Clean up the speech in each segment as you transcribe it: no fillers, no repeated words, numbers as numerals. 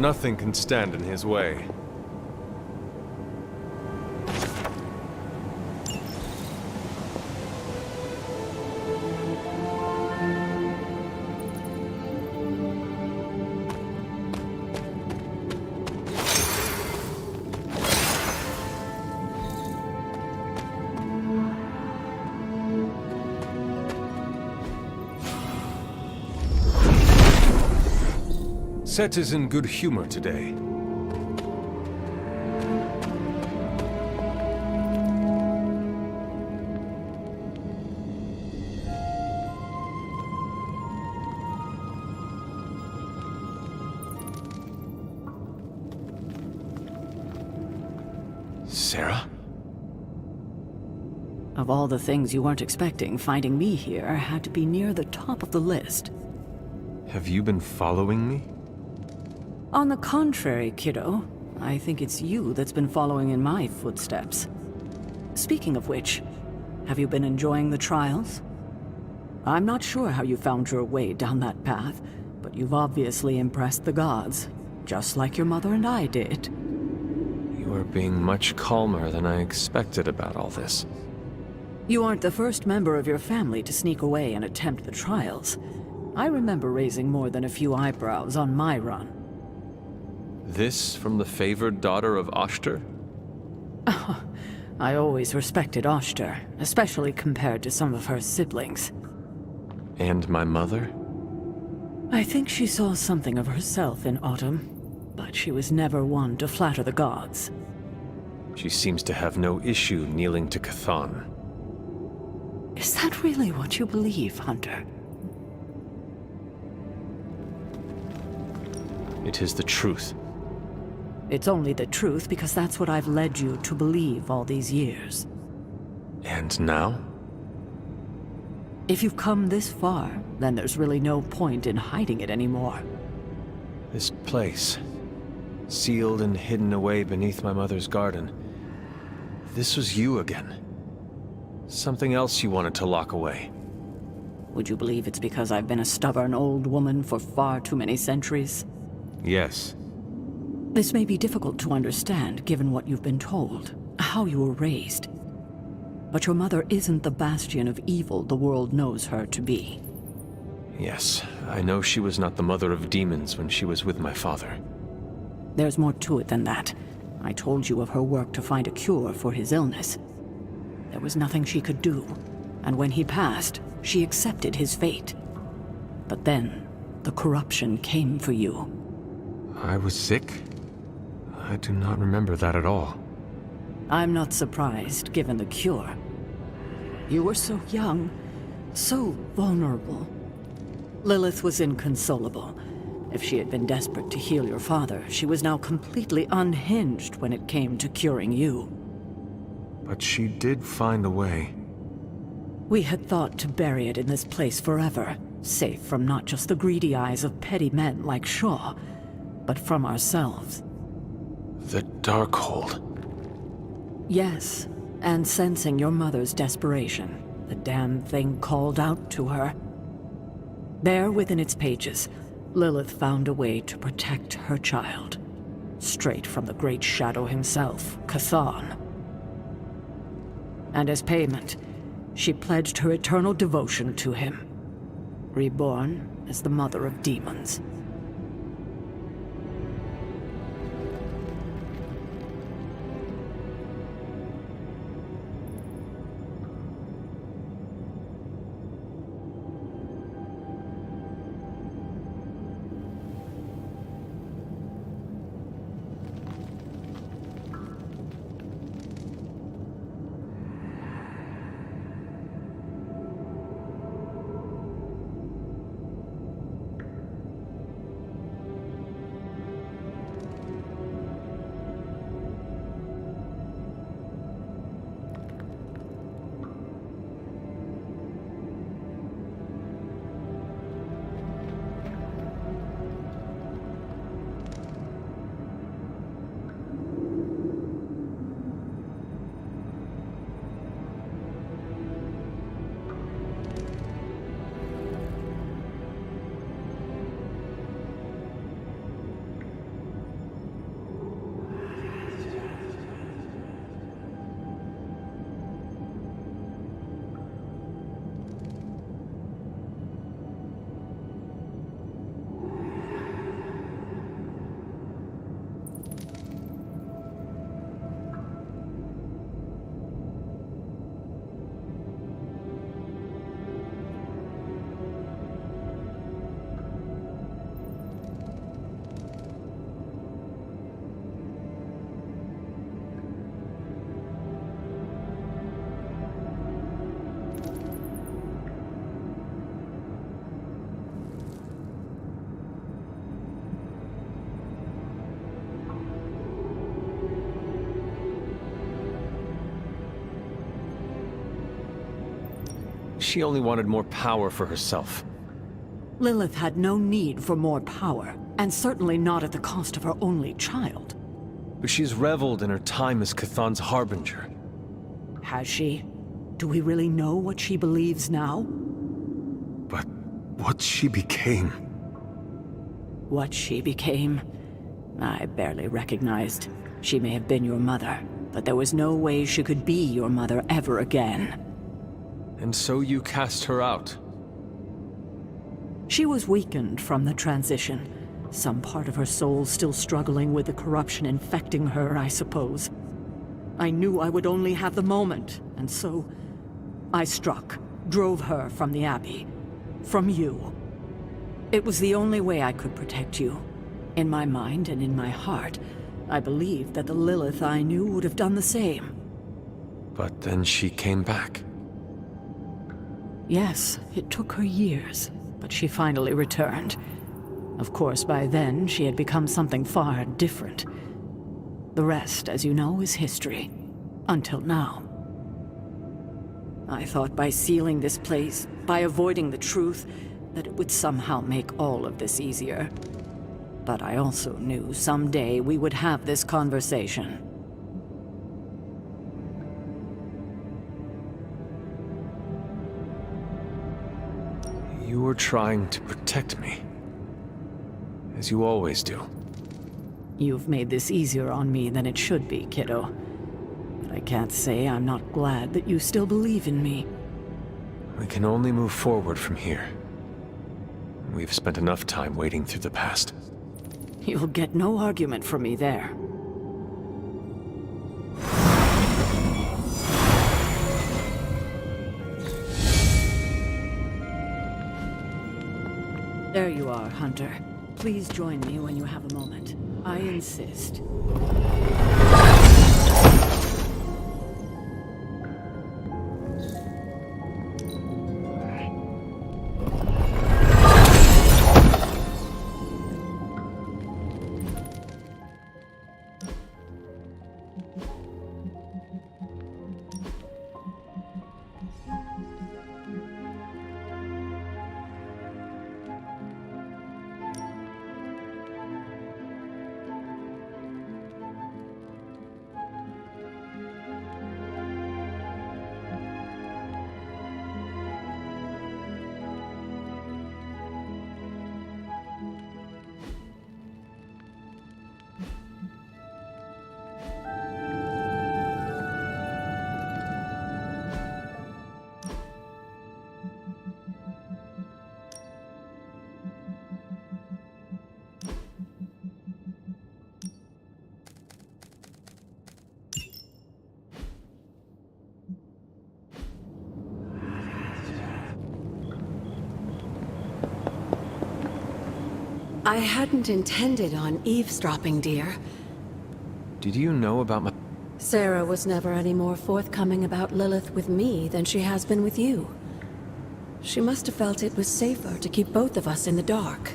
Nothing can stand in his way. Set is in good humor today. Sarah? Of all the things you weren't expecting, finding me here had to be near the top of the list. Have you been following me? On the contrary, kiddo, I think it's you that's been following in my footsteps. Speaking of which, have you been enjoying the trials? I'm not sure how you found your way down that path, but you've obviously impressed the gods, just like your mother and I did. You are being much calmer than I expected about all this. You aren't the first member of your family to sneak away and attempt the trials. I remember raising more than a few eyebrows on my run. This from the favored daughter of Oshter? I always respected Oshter, especially compared to some of her siblings. And my mother? I think she saw something of herself in Autumn, but she was never one to flatter the gods. She seems to have no issue kneeling to Chthon. Is that really what you believe, Hunter? It is the truth. It's only the truth because that's what I've led you to believe all these years. And now? If you've come this far, then there's really no point in hiding it anymore. This place, sealed and hidden away beneath my mother's garden. This was you again. Something else you wanted to lock away. Would you believe it's because I've been a stubborn old woman for far too many centuries? Yes. This may be difficult to understand, given what you've been told, how you were raised. But your mother isn't the bastion of evil the world knows her to be. Yes, I know she was not the mother of demons when she was with my father. There's more to it than that. I told you of her work to find a cure for his illness. There was nothing she could do, and when he passed, she accepted his fate. But then, the corruption came for you. I was sick? I do not remember that at all. I'm not surprised, given the cure. You were so young, so vulnerable. Lilith was inconsolable. If she had been desperate to heal your father, she was now completely unhinged when it came to curing you. But she did find a way. We had thought to bury it in this place forever, safe from not just the greedy eyes of petty men like Shaw, but from ourselves. The Darkhold. Yes, and sensing your mother's desperation, the damn thing called out to her. There within its pages, Lilith found a way to protect her child, straight from the Great Shadow himself, Chthon. And as payment, she pledged her eternal devotion to him, reborn as the mother of demons. She only wanted more power for herself. Lilith had no need for more power, and certainly not at the cost of her only child. But she's reveled in her time as Cthulhu's harbinger. Has she? Do we really know what she believes now? But what she became... What she became? I barely recognized. She may have been your mother, but there was no way she could be your mother ever again. And so you cast her out? She was weakened from the transition. Some part of her soul still struggling with the corruption infecting her, I suppose. I knew I would only have the moment, and so I struck, drove her from the Abbey. From you. It was the only way I could protect you. In my mind and in my heart, I believed that the Lilith I knew would have done the same. But then she came back. Yes, it took her years, but she finally returned. Of course, by then, she had become something far different. The rest, as you know, is history. Until now. I thought by sealing this place, by avoiding the truth, that it would somehow make all of this easier. But I also knew someday we would have this conversation. You were trying to protect me. As you always do. You've made this easier on me than it should be, kiddo. But I can't say I'm not glad that you still believe in me. We can only move forward from here. We've spent enough time wading through the past. You'll get no argument from me there. There you are, Hunter. Please join me when you have a moment. I insist. I hadn't intended on eavesdropping, dear. Did you know about my... Sarah was never any more forthcoming about Lilith with me than she has been with you. She must have felt it was safer to keep both of us in the dark.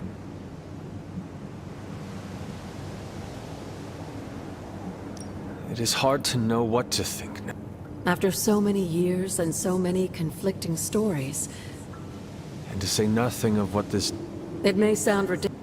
It is hard to know what to think now. After so many years and so many conflicting stories, And to say nothing of what this... it may sound ridiculous.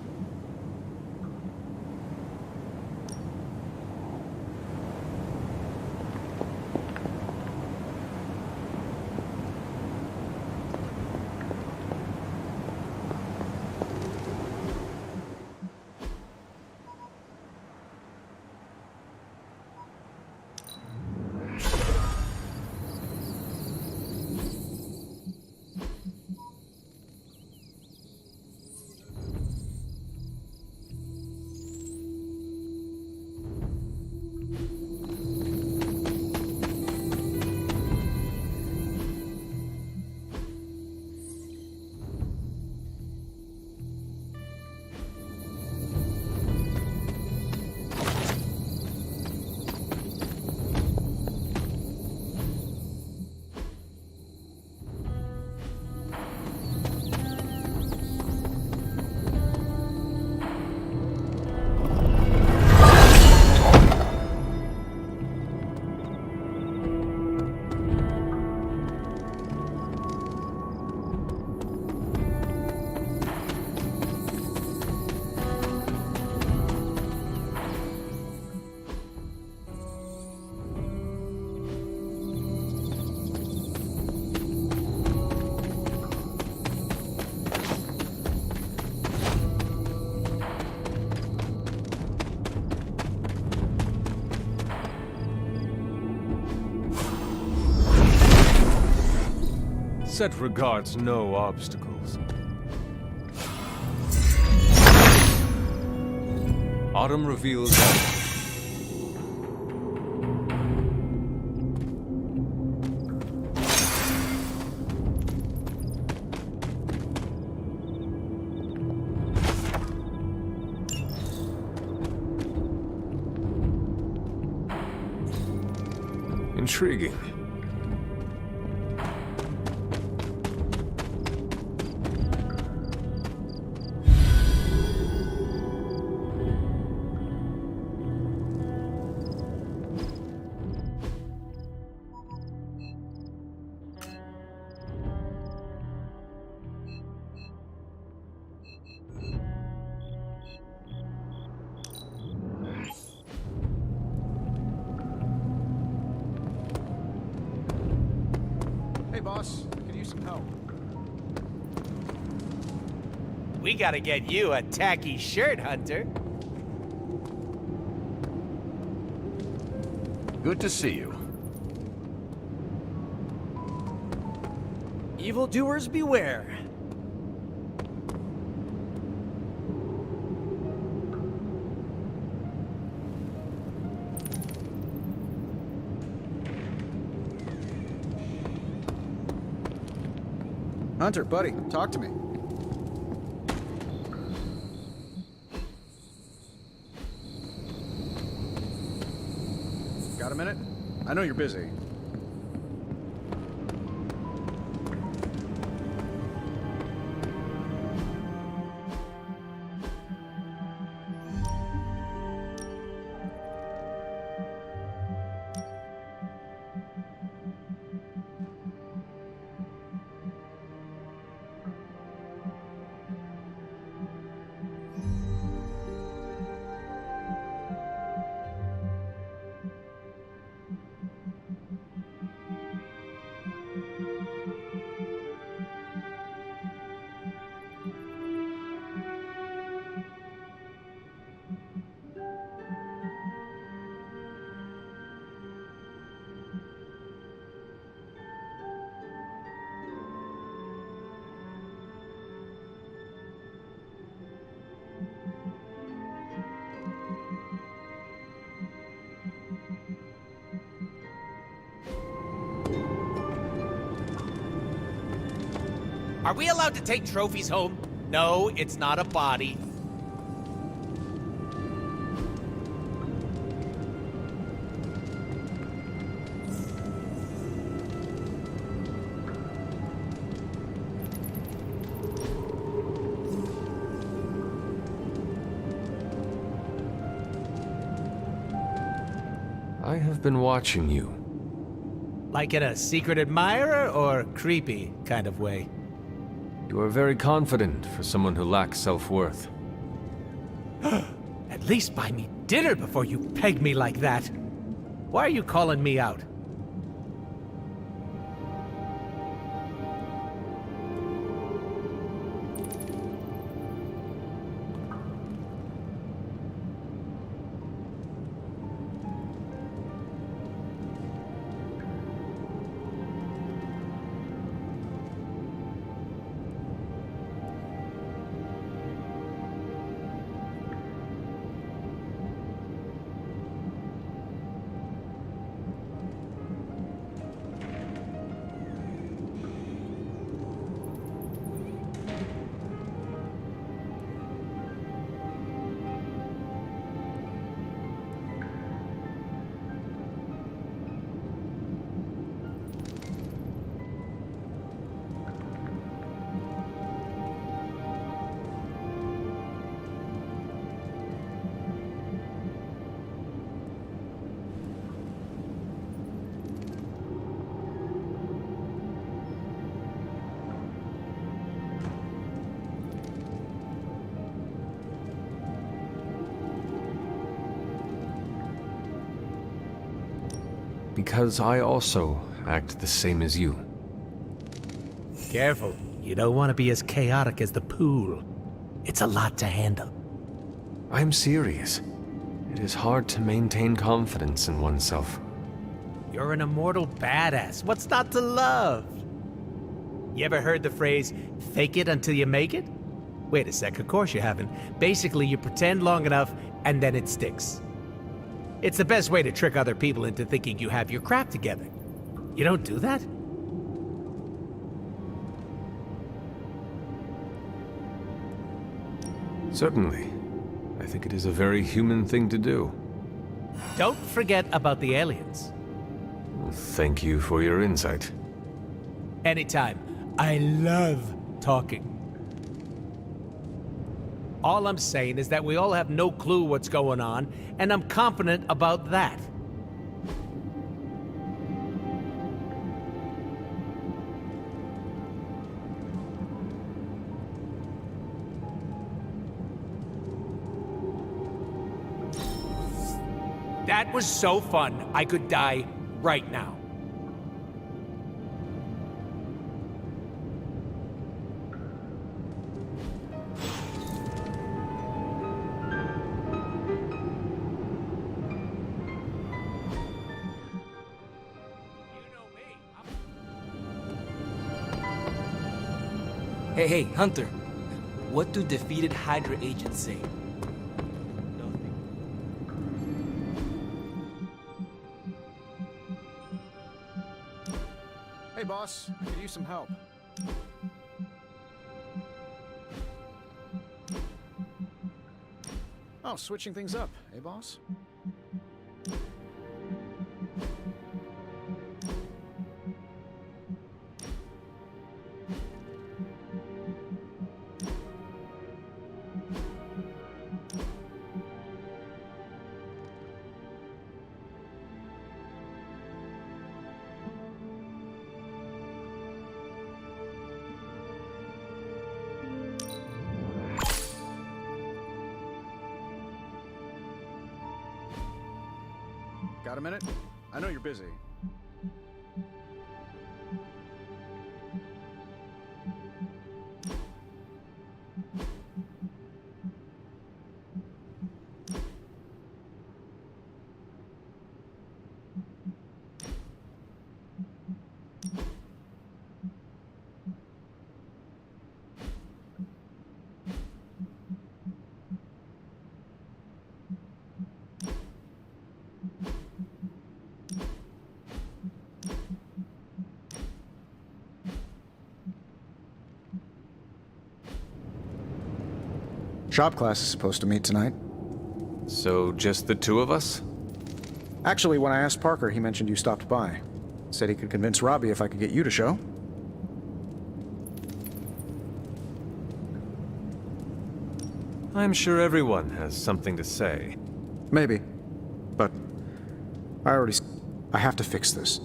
Set regards no obstacles. Autumn reveals... Intriguing. Hey, boss. Could use some help. We gotta get you a tacky shirt, Hunter. Good to see you. Evildoers beware. Hunter, buddy, talk to me. Got a minute? I know you're busy. Are we allowed to take trophies home? No, it's not a body. I have been watching you. Like in a secret admirer or creepy kind of way? You are very confident for someone who lacks self-worth. At least buy me dinner before you peg me like that. Why are you calling me out? Because I also act the same as you. Careful. You don't want to be as chaotic as the pool. It's a lot to handle. I'm serious. It is hard to maintain confidence in oneself. You're an immortal badass. What's not to love? You ever heard the phrase, fake it until you make it? Wait a sec, of course you haven't. Basically, you pretend long enough, and then it sticks. It's the best way to trick other people into thinking you have your crap together. You don't do that? Certainly. I think it is a very human thing to do. Don't forget about the aliens. Thank you for your insight. Anytime. I love talking. All I'm saying is that we all have no clue what's going on, and I'm confident about that. That was so fun, I could die right now. Hey, Hunter. What do defeated Hydra agents say? Hey, boss. Could use some help. Oh, switching things up. Hey, boss? Got a minute? I know you're busy. Shop class is supposed to meet tonight. So, just the two of us? Actually, when I asked Parker, he mentioned you stopped by. Said he could convince Robbie if I could get you to show. I'm sure everyone has something to say. Maybe. But I have to fix this.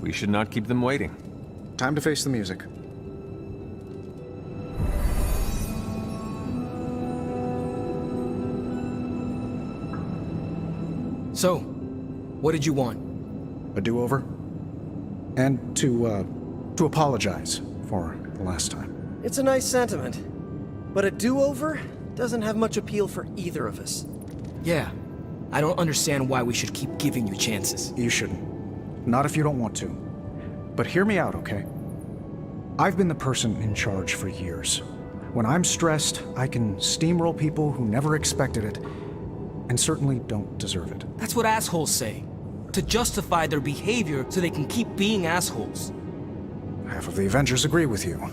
We should not keep them waiting. Time to face the music. So, what did you want? A do-over? And to apologize for the last time. It's a nice sentiment, but a do-over doesn't have much appeal for either of us. Yeah, I don't understand why we should keep giving you chances. You shouldn't. Not if you don't want to. But hear me out, okay? I've been the person in charge for years. When I'm stressed, I can steamroll people who never expected it, and certainly don't deserve it. That's what assholes say. To justify their behavior so they can keep being assholes. Half of the Avengers agree with you.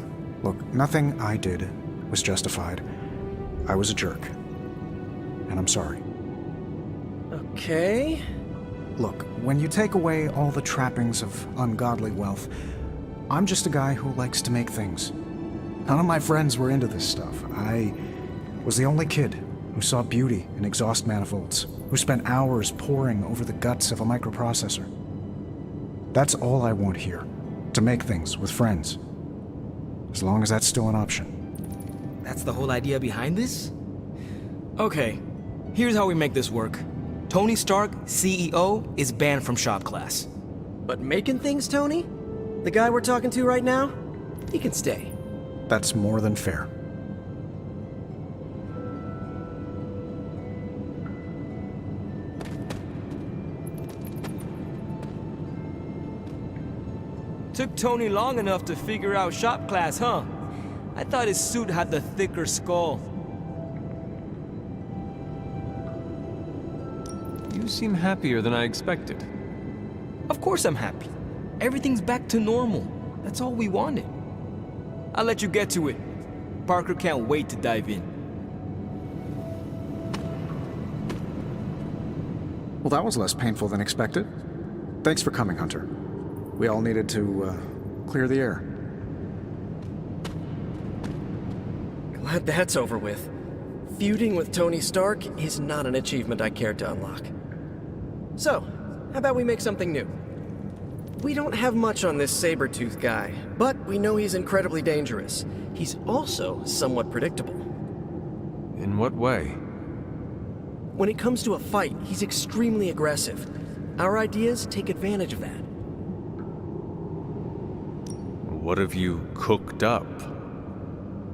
Look, nothing I did was justified. I was a jerk. And I'm sorry. Okay. Look, when you take away all the trappings of ungodly wealth, I'm just a guy who likes to make things. None of my friends were into this stuff. I was the only kid who saw beauty in exhaust manifolds, who spent hours poring over the guts of a microprocessor. That's all I want here, to make things with friends. As long as that's still an option. That's the whole idea behind this? Okay, here's how we make this work. Tony Stark, CEO, is banned from shop class. But making things, Tony? The guy we're talking to right now? He can stay. That's more than fair. Took Tony long enough to figure out shop class, huh? I thought his suit had the thicker skull. You seem happier than I expected. Of course I'm happy. Everything's back to normal. That's all we wanted. I'll let you get to it. Parker can't wait to dive in. Well, that was less painful than expected. Thanks for coming, Hunter. We all needed to, clear the air. Glad that's over with. Feuding with Tony Stark is not an achievement I care to unlock. So, how about we make something new? We don't have much on this saber-tooth guy, but we know he's incredibly dangerous. He's also somewhat predictable. In what way? When it comes to a fight, he's extremely aggressive. Our ideas take advantage of that. What have you cooked up?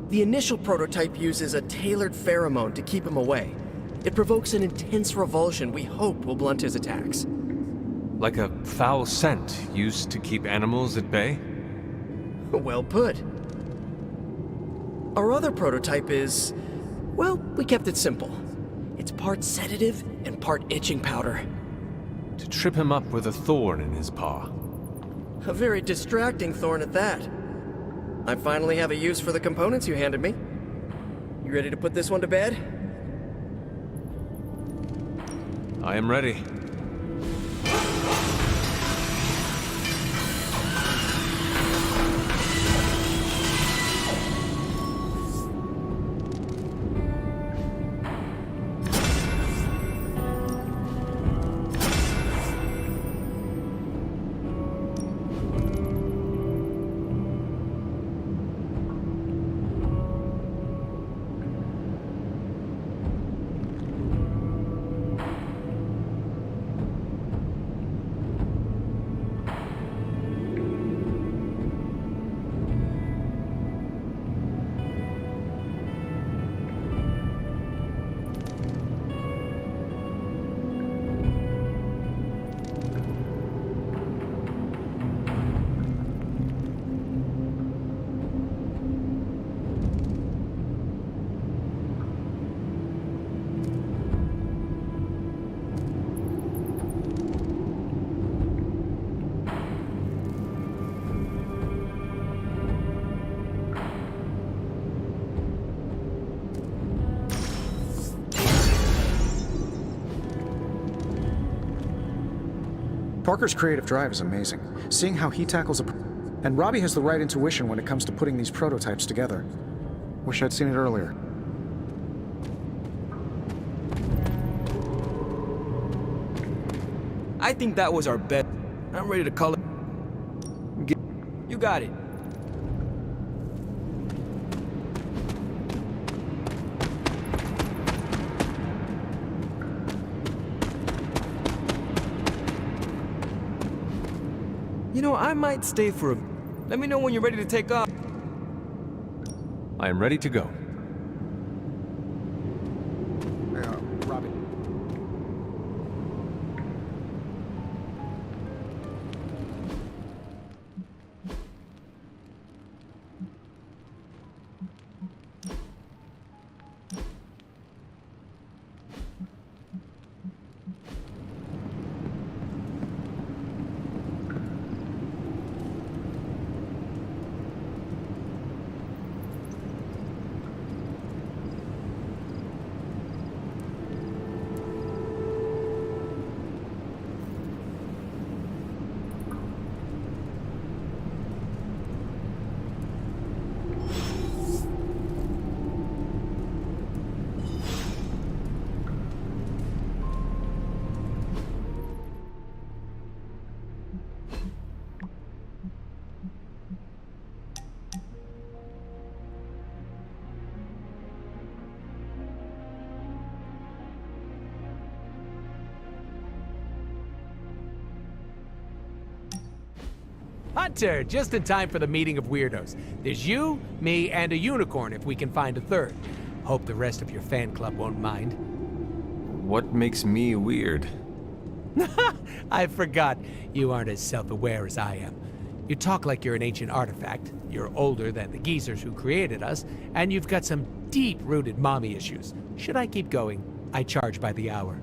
The initial prototype uses a tailored pheromone to keep him away. It provokes an intense revulsion we hope will blunt his attacks. Like a foul scent used to keep animals at bay? Well put. Our other prototype is... well, we kept it simple. It's part sedative and part itching powder. To trip him up with a thorn in his paw. A very distracting thorn at that. I finally have a use for the components you handed me. You ready to put this one to bed? I am ready. Parker's creative drive is amazing. Seeing how he tackles a... And Robbie has the right intuition when it comes to putting these prototypes together. Wish I'd seen it earlier. I think that was our bet. I'm ready to call it. You got it. You know, I might stay for a... Let me know when you're ready to take off. I am ready to go. Robbie. Hunter, just in time for the meeting of weirdos. There's you, me, and a unicorn if we can find a third. Hope the rest of your fan club won't mind. What makes me weird? I forgot you aren't as self-aware as I am. You talk like you're an ancient artifact, you're older than the geezers who created us, and you've got some deep-rooted mommy issues. Should I keep going? I charge by the hour.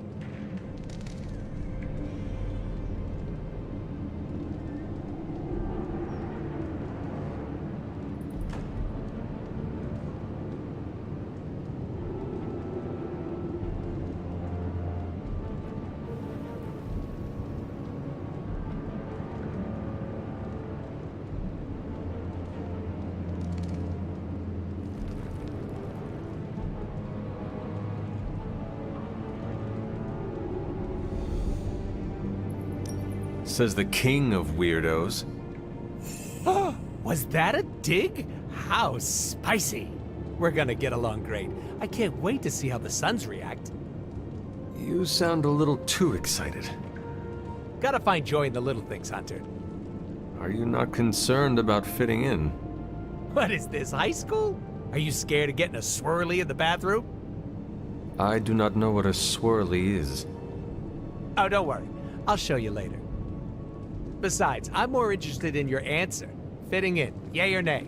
Says the king of weirdos. Was that a dig? How spicy! We're gonna get along great. I can't wait to see how the Sons react. You sound a little too excited. Gotta find joy in the little things, Hunter. Are you not concerned about fitting in? What is this, high school? Are you scared of getting a swirly in the bathroom? I do not know what a swirly is. Oh, don't worry. I'll show you later. Besides, I'm more interested in your answer. Fitting in, yay or nay?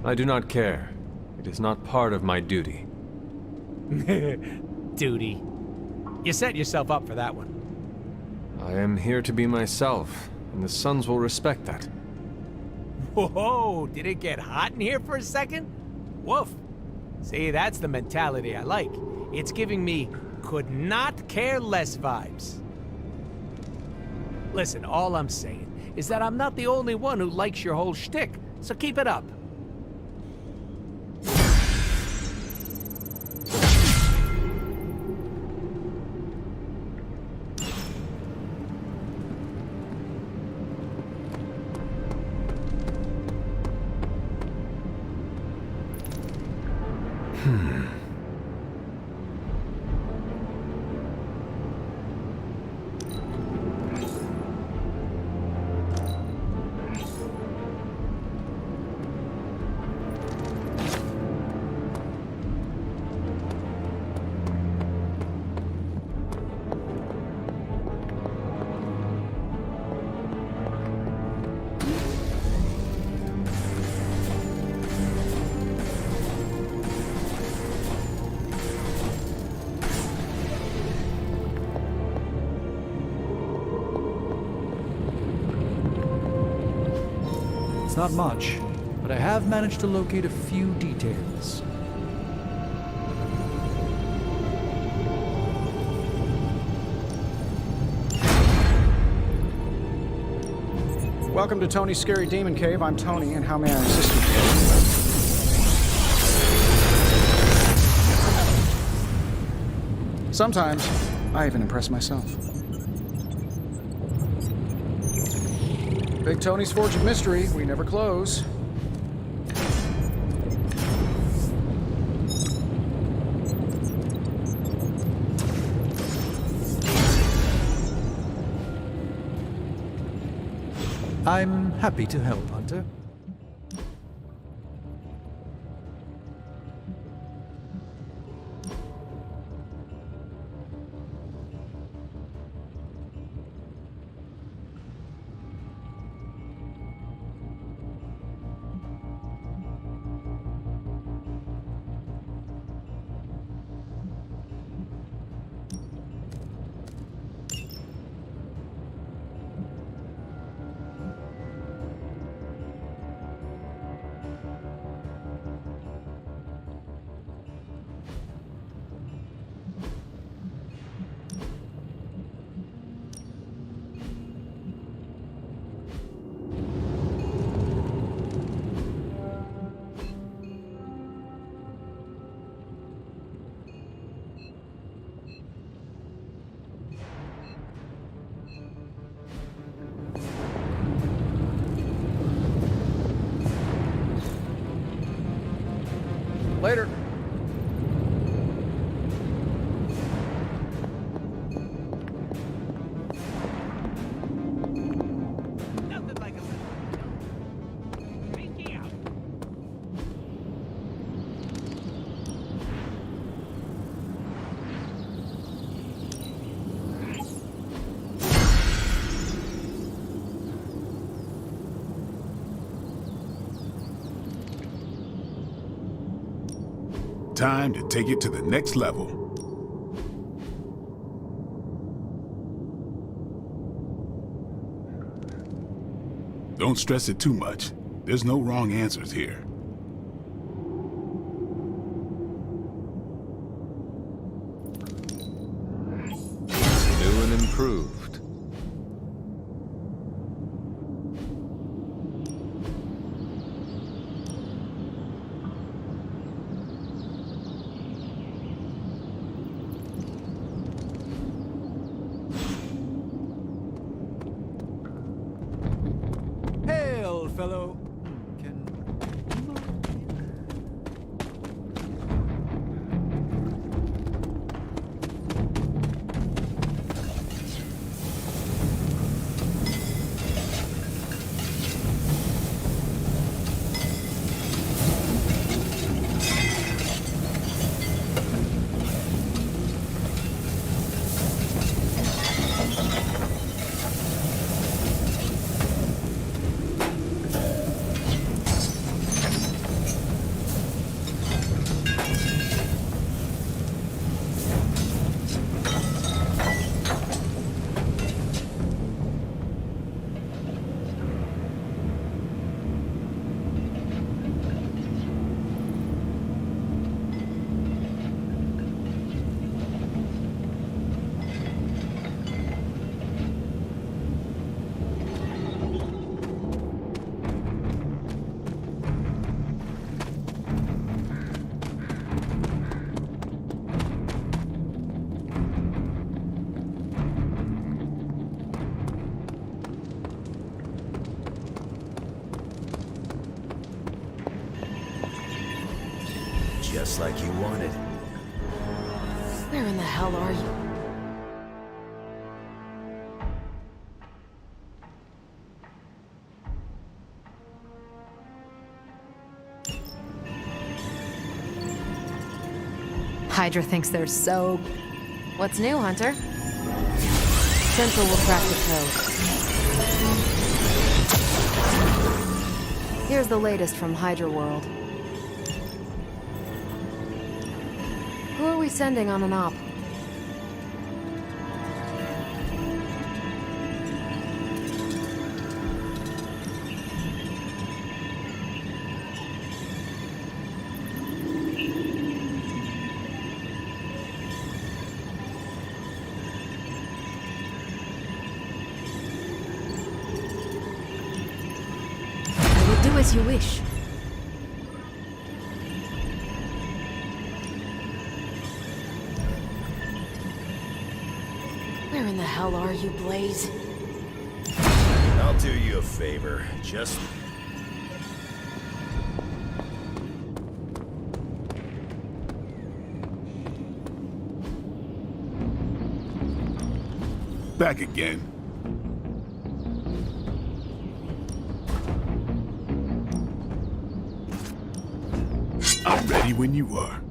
I do not care. It is not part of my duty. Duty. You set yourself up for that one. I am here to be myself, and the Sons will respect that. Whoa, did it get hot in here for a second? Woof. See, that's the mentality I like. It's giving me could not care less vibes. Listen, all I'm saying is that I'm not the only one who likes your whole shtick, so keep it up. It's not much, but I have managed to locate a few details. Welcome to Tony's Scary Demon Cave. I'm Tony, and how may I assist you today? Sometimes, I even impress myself. Big Tony's Forge of Mystery. We never close. I'm happy to help, Hunter. Later. Nothing like a little pinky out. Time to take it to the next level. Don't stress it too much. There's no wrong answers here. New and improved. Hail, fellow. Just like you wanted. Where in the hell are you? Hydra thinks they're so... What's new, Hunter? Central will crack the code. Here's the latest from Hydra World. Who are we sending on an op? I will do as you wish. Where in the hell are you, Blaze? I'll do you a favor. Just... Back again. I'm ready when you are.